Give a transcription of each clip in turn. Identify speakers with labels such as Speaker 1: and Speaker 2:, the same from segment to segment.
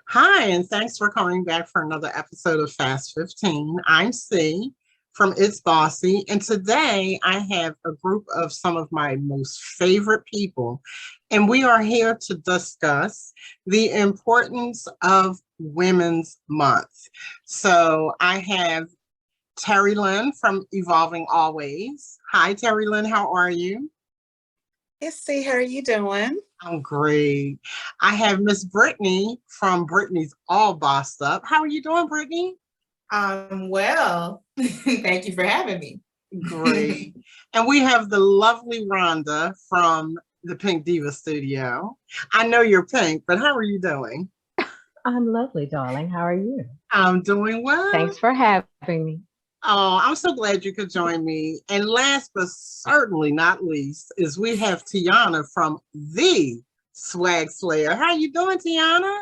Speaker 1: Hi, and thanks for coming back for another episode of Fast 15. I'm C from It's Bossy, and today I have a group of some of my most favorite people, and we are here to discuss the importance of Women's Month. So I have Terrylynn from Evolving Always. Hi, Terrylynn, how are you?
Speaker 2: Yes, see, how are you doing?
Speaker 1: I'm great. I have Miss Brittany from Brittany's All Bossed Up. How are you doing, Brittany?
Speaker 3: Well, thank you for having me.
Speaker 1: Great. And we have the lovely Rhonda from the Pink Diva Studio. I know you're pink, but how are you doing?
Speaker 4: I'm lovely, darling. How are you?
Speaker 1: I'm doing well.
Speaker 4: Thanks for having me.
Speaker 1: Oh, I'm so glad you could join me. And last but certainly not least is we have Tiana from the Swag Slayer. How you doing, Tiana?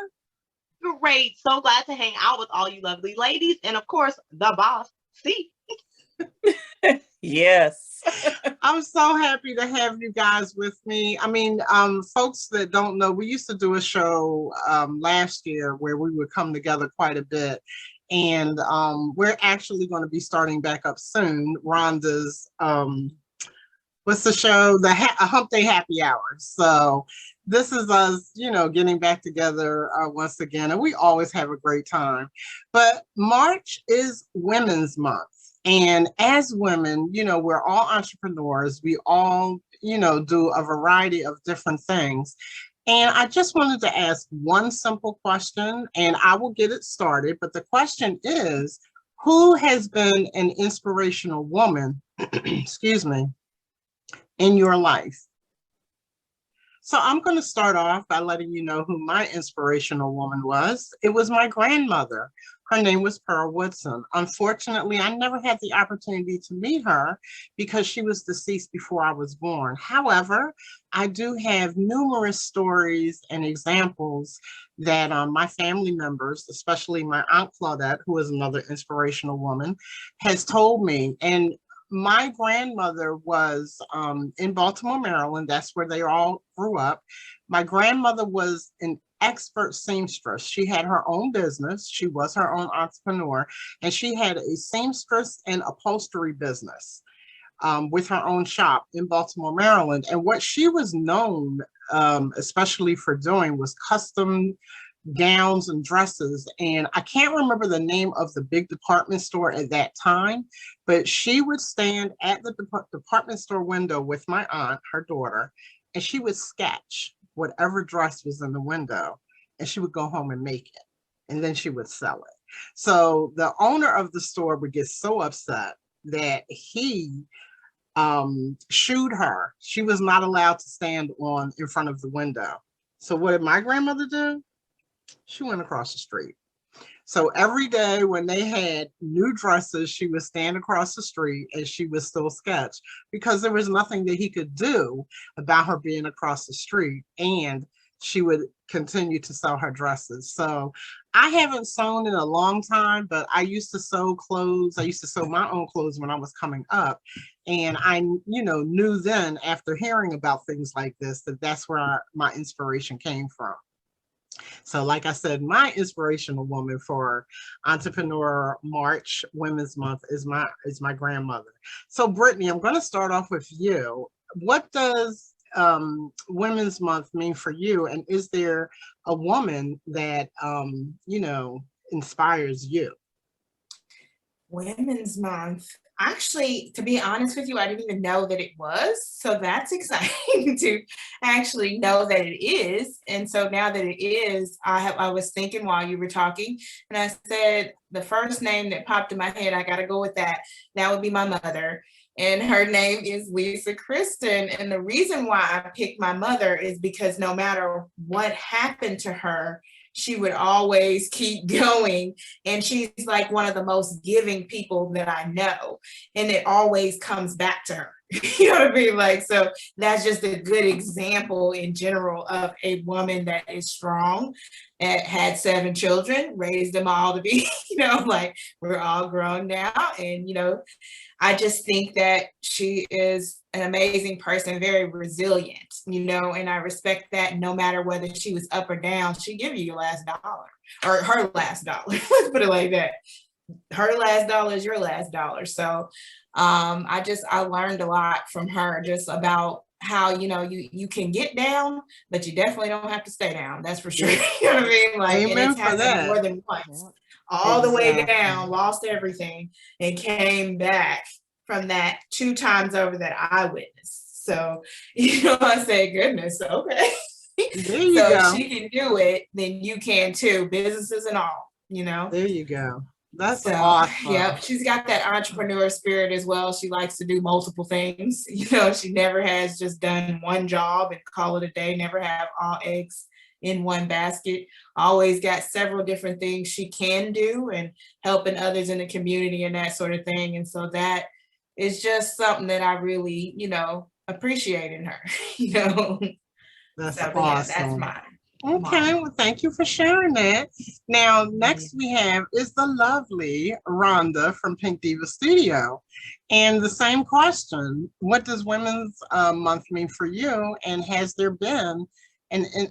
Speaker 5: Great. So glad to hang out with all you lovely ladies. And of course, the boss, C.
Speaker 2: Yes.
Speaker 1: I'm so happy to have you guys with me. I mean, folks that don't know, we used to do a show last year where we would come together quite a bit. And we're actually going to be starting back up soon. Rhonda's, what's the show? The Hump Day Happy Hour. So this is us, getting back together once again. And we always have a great time. But March is Women's Month. And as women, we're all entrepreneurs. We all, do a variety of different things. And I just wanted to ask one simple question, and I will get it started. But the question is, who has been an inspirational woman, excuse me, in your life? So I'm going to start off by letting you know who my inspirational woman was. It was my grandmother. Her name was Pearl Woodson. Unfortunately, I never had the opportunity to meet her because she was deceased before I was born. However, I do have numerous stories and examples that my family members, especially my Aunt Claudette, who is another inspirational woman, has told me. And my grandmother was in Baltimore, Maryland. That's where they all grew up. My grandmother was an expert seamstress. She had her own business. She was her own entrepreneur, and she had a seamstress and upholstery business with her own shop in Baltimore, Maryland. And what she was known, especially for doing, was custom gowns and dresses. And I can't remember the name of the big department store at that time, but she would stand at the department store window with my aunt, her daughter, and she would sketch whatever dress was in the window, and she would go home and make it, and then she would sell it. So the owner of the store would get so upset that he shooed her. She was not allowed to stand in front of the window. So what did my grandmother do? She went across the street. So every day when they had new dresses, she would stand across the street and she would still sketch because there was nothing that he could do about her being across the street, and she would continue to sell her dresses. So I haven't sewn in a long time, but I used to sew clothes. I used to sew my own clothes when I was coming up. And I, knew then after hearing about things like this, that that's where my inspiration came from. So like I said, my inspirational woman for Entrepreneur March Women's Month is my grandmother. So Brittany, I'm going to start off with you. What does Women's Month mean for you? And is there a woman that, inspires you?
Speaker 3: Women's Month. Actually, to be honest with you, I didn't even know that it was. So that's exciting to actually know that it is. And so now that it is, I was thinking while you were talking, and I said the first name that popped in my head, I got to go with that. That would be my mother. And her name is Lisa Kristen. And the reason why I picked my mother is because no matter what happened to her, she would always keep going. And she's like one of the most giving people that I know. And it always comes back to her. You know what I mean? Like, so that's just a good example in general of a woman that is strong, and had 7 children, raised them all to be, like, we're all grown now. And, I just think that she is an amazing person, very resilient, and I respect that no matter whether she was up or down, she'd give you your last dollar, or her last dollar. Let's put it like that. Her last dollar is your last dollar. So I learned a lot from her, just about how, you can get down, but you definitely don't have to stay down. That's for sure. You know what I mean? Like,
Speaker 1: Amen
Speaker 3: and it's
Speaker 1: for
Speaker 3: happened
Speaker 1: that.
Speaker 3: more than once.
Speaker 4: Yeah.
Speaker 3: All the way
Speaker 1: Exactly.
Speaker 3: down, lost everything, and came back from that 2 times over that I witnessed. So, I say, goodness, okay.
Speaker 1: There you
Speaker 3: So
Speaker 1: go.
Speaker 3: if she can do it, then you can too, businesses and all,
Speaker 1: There you go. That's
Speaker 3: so,
Speaker 1: awesome.
Speaker 3: Yep, she's got that entrepreneur spirit as well. She likes to do multiple things. She never has just done one job and call it a day, never have all eggs in one basket. Always got several different things she can do, and helping others in the community and that sort of thing. And so that is just something that I really, appreciate in her.
Speaker 1: That's
Speaker 3: So,
Speaker 1: awesome.
Speaker 3: but yeah, that's mine.
Speaker 1: Okay, well, thank you for sharing that. Now, next we have is the lovely Rhonda from Pink Diva Studio. And the same question, what does Women's Month mean for you? And has there been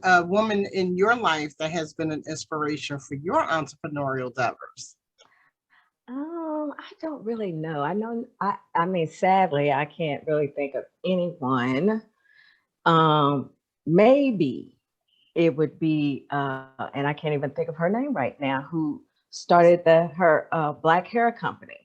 Speaker 1: a woman in your life that has been an inspiration for your entrepreneurial endeavors?
Speaker 4: I don't really know. I mean, sadly, I can't really think of anyone. Maybe it would be, and I can't even think of her name right now, who started her black hair company.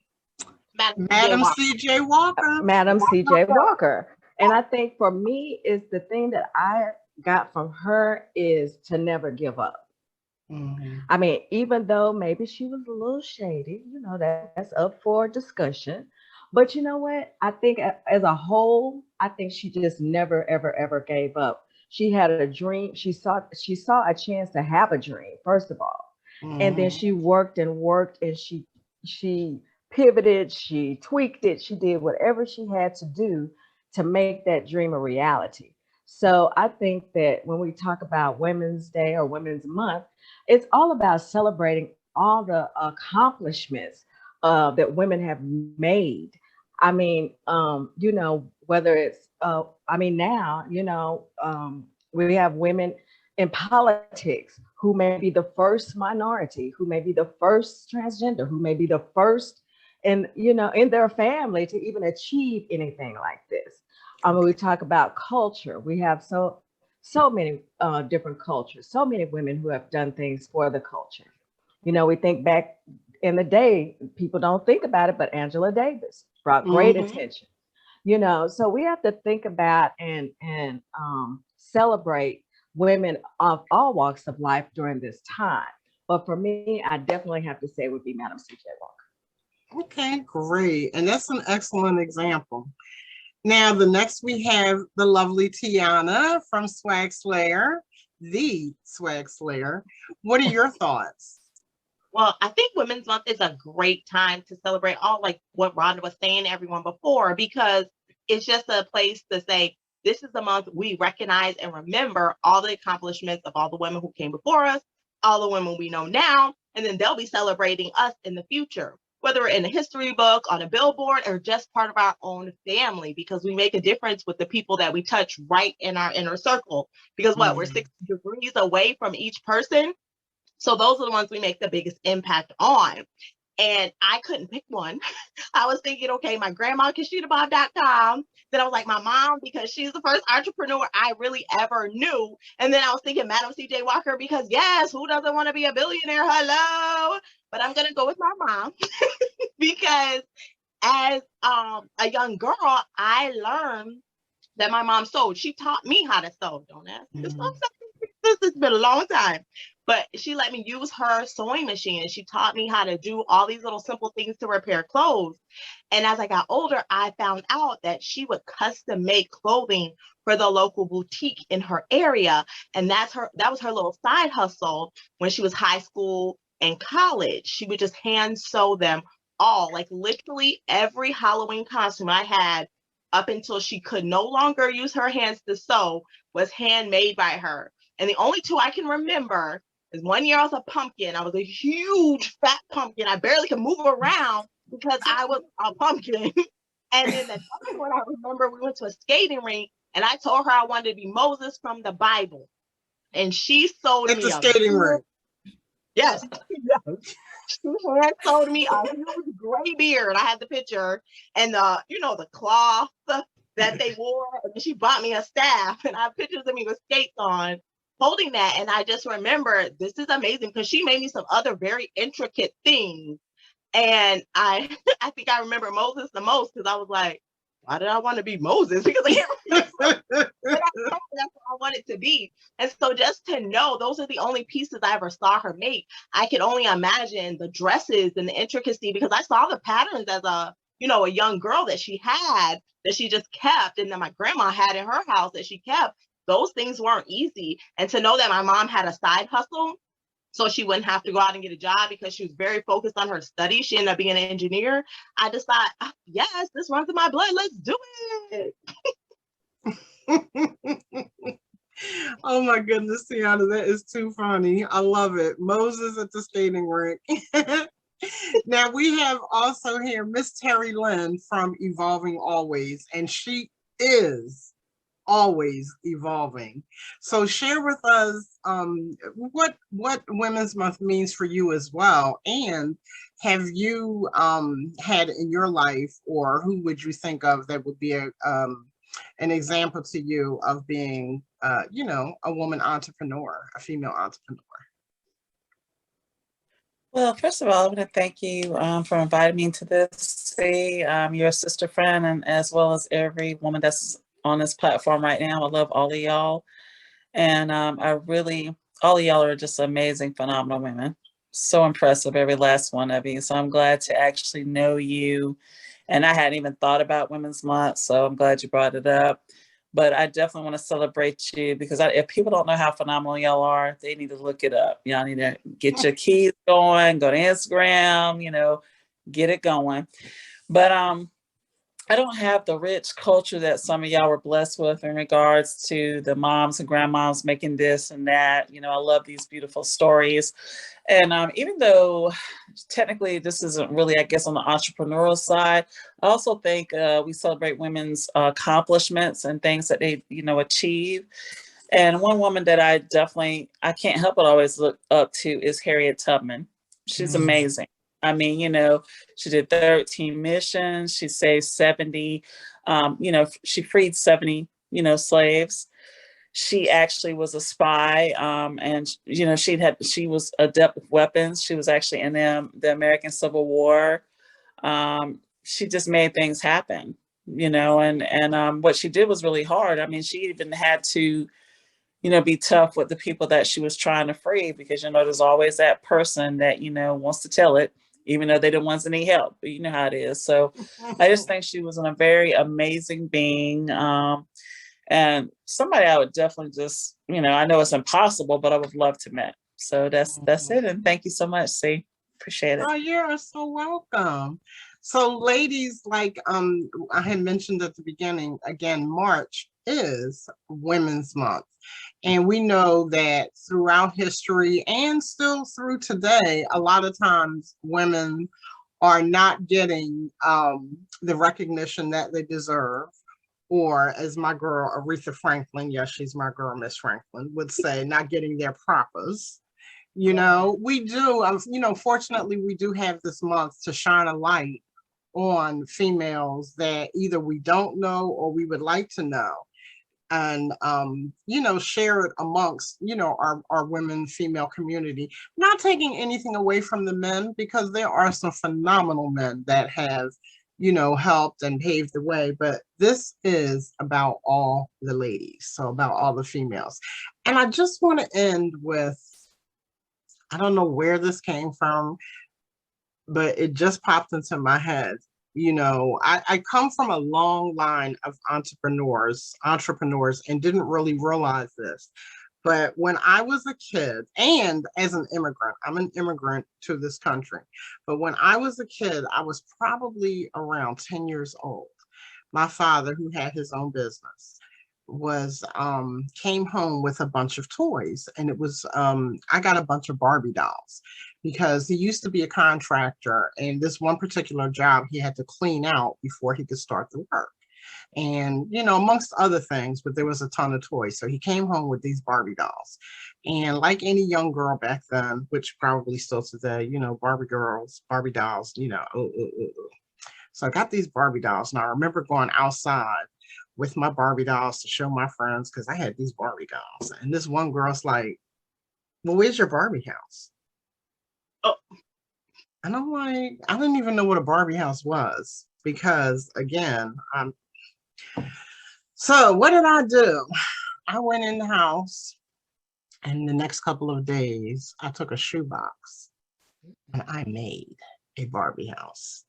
Speaker 1: Madam C.J. Walker.
Speaker 4: Madam C.J. Walker. And I think for me, is the thing that I got from her is to never give up.
Speaker 1: Mm-hmm.
Speaker 4: I mean, even though maybe she was a little shady, that's up for discussion. But you know what? I think as a whole, I think she just never, ever, ever gave up. She had a dream. She saw a chance to have a dream, first of all.
Speaker 1: Mm-hmm.
Speaker 4: And then she worked and worked, and she pivoted, she tweaked it, she did whatever she had to do to make that dream a reality. So I think that when we talk about Women's Day or Women's Month, it's all about celebrating all the accomplishments that women have made. I mean, whether it's, now, we have women in politics who may be the first minority, who may be the first transgender, who may be the first in their family to even achieve anything like this. We talk about culture. We have so many different cultures, so many women who have done things for the culture. We think back in the day, people don't think about it, but Angela Davis brought great attention. So we have to think about and celebrate women of all walks of life during this time. But for me, I definitely have to say it would be Madam C.J. Walker.
Speaker 1: Okay, great. And that's an excellent example. Now, the next we have the lovely Tiana from Swag Slayer, the Swag Slayer. What are your thoughts?
Speaker 5: Well, I think Women's Month is a great time to celebrate all, like what Rhonda was saying to everyone before, because it's just a place to say, this is the month we recognize and remember all the accomplishments of all the women who came before us, all the women we know now, and then they'll be celebrating us in the future, whether in a history book, on a billboard, or just part of our own family, because we make a difference with the people that we touch right in our inner circle. Because we're 6 degrees away from each person. So those are the ones we make the biggest impact on. And I couldn't pick one. I was thinking, okay, my grandma, KashitaBob.com. Then I was like, my mom, because she's the first entrepreneur I really ever knew. And then I was thinking Madam C.J. Walker, because yes, who doesn't want to be a billionaire? Hello. But I'm going to go with my mom because as a young girl, I learned that my mom sewed. She taught me how to sew. Don't ask. This has been a long time. But she let me use her sewing machine, and she taught me how to do all these little simple things to repair clothes. And as I got older, I found out that she would custom make clothing for the local boutique in her area. And that was her little side hustle when she was high school and college. She would just hand sew them all, like literally every Halloween costume I had up until she could no longer use her hands to sew was handmade by her. And the only two I can remember is one year I was a pumpkin. I was a huge fat pumpkin. I barely could move around because I was a pumpkin. And then the other one I remember, we went to a skating rink and I told her I wanted to be Moses from the Bible. And she sewed
Speaker 1: At
Speaker 5: me
Speaker 1: the skating rink.
Speaker 5: Yes. She hand sewed me a huge gray beard. I had the picture and the cloth that they wore. And she bought me a staff and I have pictures of me with skates on holding that. And I just remember this is amazing because she made me some other very intricate things. And I think I remember Moses the most because I was like, why did I want to be Moses? Because I can't remember. But that's what I wanted to be. And so just to know those are the only pieces I ever saw her make. I could only imagine the dresses and the intricacy because I saw the patterns as a young girl that she had that she just kept and that my grandma had in her house that she kept. Those things weren't easy. And to know that my mom had a side hustle so she wouldn't have to go out and get a job because she was very focused on her studies. She ended up being an engineer. I just thought, yes, this runs in my blood. Let's do it.
Speaker 1: Oh my goodness, Tiana, that is too funny. I love it. Moses at the skating rink. Now we have also here Miss Terrylynn from Evolving Always, and she is always evolving. So share with us what Women's Month means for you as well, and have you had in your life, or who would you think of that would be an example to you of being a woman entrepreneur, a female entrepreneur?
Speaker 2: Well, first of all, I want to thank you for inviting me to this. You're a sister friend, and as well as every woman that's on this platform right now. I love all of y'all. And all of y'all are just amazing, phenomenal women. So impressive, every last one of you. So I'm glad to actually know you. And I hadn't even thought about Women's Month, so I'm glad you brought it up. But I definitely want to celebrate you because if people don't know how phenomenal y'all are, they need to look it up. Y'all need to get your keys going, go to Instagram, get it going. But I don't have the rich culture that some of y'all were blessed with in regards to the moms and grandmoms making this and that. I love these beautiful stories. And even though technically this isn't really, I guess, on the entrepreneurial side, I also think we celebrate women's accomplishments and things that they, achieve. And one woman that I can't help but always look up to is Harriet Tubman. She's amazing. I mean, she did 13 missions. She saved 70, she freed 70, slaves. She actually was a spy, and she was adept with weapons. She was actually in the American Civil War. She just made things happen, and what she did was really hard. I mean, she even had to be tough with the people that she was trying to free because, there's always that person that, wants to tell it, even though they're the ones that need help. But you know how it is. So I just think she was a very amazing being. And somebody I would definitely just, I know it's impossible, but I would love to meet. So that's it. And thank you so much, C. Appreciate it.
Speaker 1: Oh, you're so welcome. So ladies, like I had mentioned at the beginning, again, March is Women's Month. And we know that throughout history and still through today, a lot of times women are not getting the recognition that they deserve. Or as my girl, Aretha Franklin, yes, she's my girl, Miss Franklin, would say, not getting their propers. We do, fortunately, we do have this month to shine a light on females that either we don't know or we would like to know. And share it amongst our women female community, not taking anything away from the men, because there are some phenomenal men that have helped and paved the way, but this is about all the ladies, so about all the females. And I just want to end with, I don't know where this came from, but it just popped into my head. I come from a long line of entrepreneurs and didn't really realize this. But when I was a kid, and as an immigrant, I'm an immigrant to this country. But when I was a kid, I was probably around 10 years old. my father, who had his own business, came home with a bunch of toys, and it was I got a bunch of Barbie dolls because he used to be a contractor, and this one particular job he had to clean out before he could start the work. And amongst other things, but there was a ton of toys. So he came home with these Barbie dolls, and like any young girl back then, which probably still today, Barbie girls, Barbie dolls, So I got these Barbie dolls, and I remember going outside with my Barbie dolls to show my friends because I had these Barbie dolls. And this one girl's like, "Well, where's your Barbie house?"
Speaker 5: Oh.
Speaker 1: And I'm like, I didn't even know what a Barbie house was because, again, so what did I do? I went in the house, and the next couple of days, I took a shoebox and I made a Barbie house.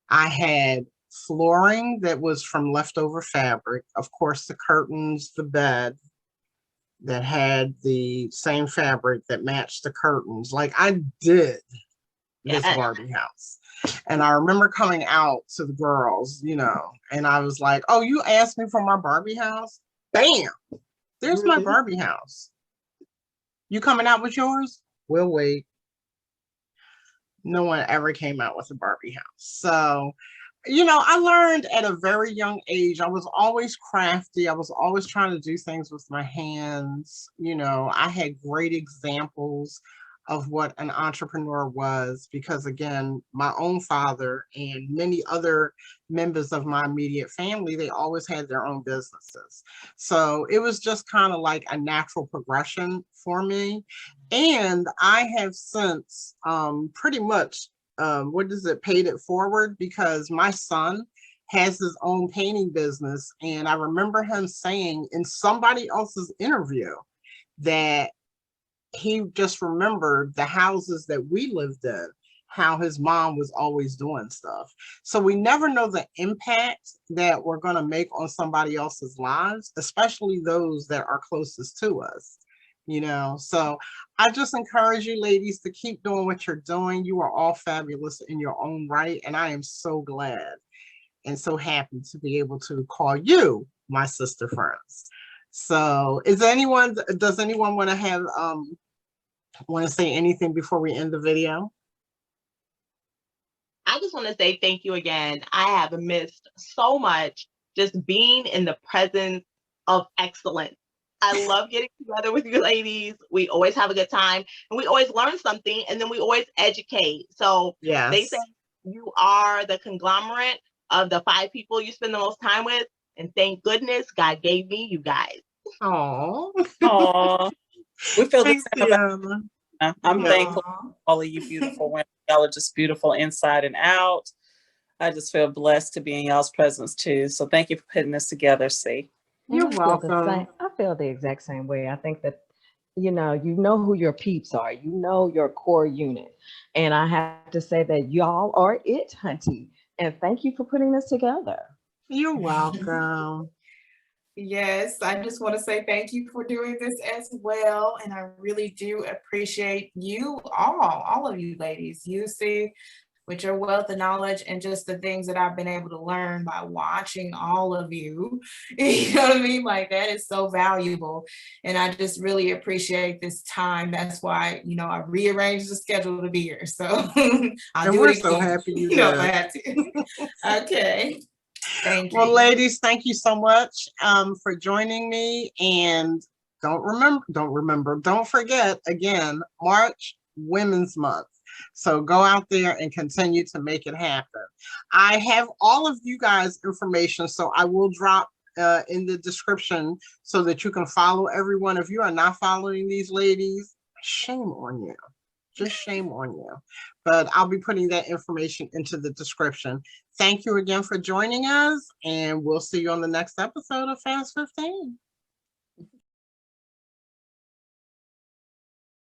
Speaker 1: I had flooring that was from leftover fabric. Of course, the curtains, the bed that had the same fabric that matched the curtains. Like I did this Barbie house. And I remember coming out to the girls, and I was like, "Oh, you asked me for my Barbie house? Bam! There's my Barbie house. You coming out with yours? We'll wait." No one ever came out with a Barbie house. So, I learned at a very young age. I was always crafty. I was always trying to do things with my hands. I had great examples of what an entrepreneur was because, again, my own father and many other members of my immediate family, they always had their own businesses. So it was just kind of like a natural progression for me. And I have since pretty much, paid it forward because my son has his own painting business. And I remember him saying in somebody else's interview that he just remembered the houses that we lived in, how his mom was always doing stuff. So we never know the impact that we're going to make on somebody else's lives, especially those that are closest to us. So I just encourage you ladies to keep doing what you're doing. You are all fabulous in your own right. And I am so glad and so happy to be able to call you my sister friends. So does anyone want to say anything before we end the video?
Speaker 5: I just want to say thank you again. I have missed so much just being in the presence of excellence. I love getting together with you ladies. We always have a good time and we always learn something and then we always educate. So
Speaker 1: yes.
Speaker 5: They say you are the conglomerate of the 5 people you spend the most time with. And thank goodness God gave me you guys.
Speaker 1: Oh,
Speaker 2: we feel the
Speaker 1: thanks,
Speaker 2: same about
Speaker 1: Tiana.
Speaker 2: I'm
Speaker 1: Yeah.
Speaker 2: thankful for all of you beautiful women. Y'all are just beautiful inside and out. I just feel blessed to be in y'all's presence too. So thank you for putting this together, C.
Speaker 1: You're
Speaker 4: I
Speaker 1: welcome.
Speaker 4: feel the exact same way. I think that, you know who your peeps are, your core unit. And I have to say that y'all are it, hunty. And thank you for putting this together.
Speaker 1: You're welcome.
Speaker 3: Yes, I just want to say thank you for doing this as well. And I really do appreciate you all of you ladies. You see, with your wealth of knowledge and just the things that I've been able to learn by watching all of you. You know what I mean? Like that is so valuable. And I just really appreciate this time. That's why, I rearranged the schedule to be here. So I'll do it again.
Speaker 1: So happy you did.
Speaker 3: If I have to. Okay. Thank you.
Speaker 1: Well, ladies, thank you so much for joining me. And don't forget, again, March, Women's Month. So go out there and continue to make it happen. I have all of you guys' information, so I will drop in the description so that you can follow everyone. If you are not following these ladies, shame on you. Just shame on you. But I'll be putting that information into the description. Thank you again for joining us, and we'll see you on the next episode of Fast 15.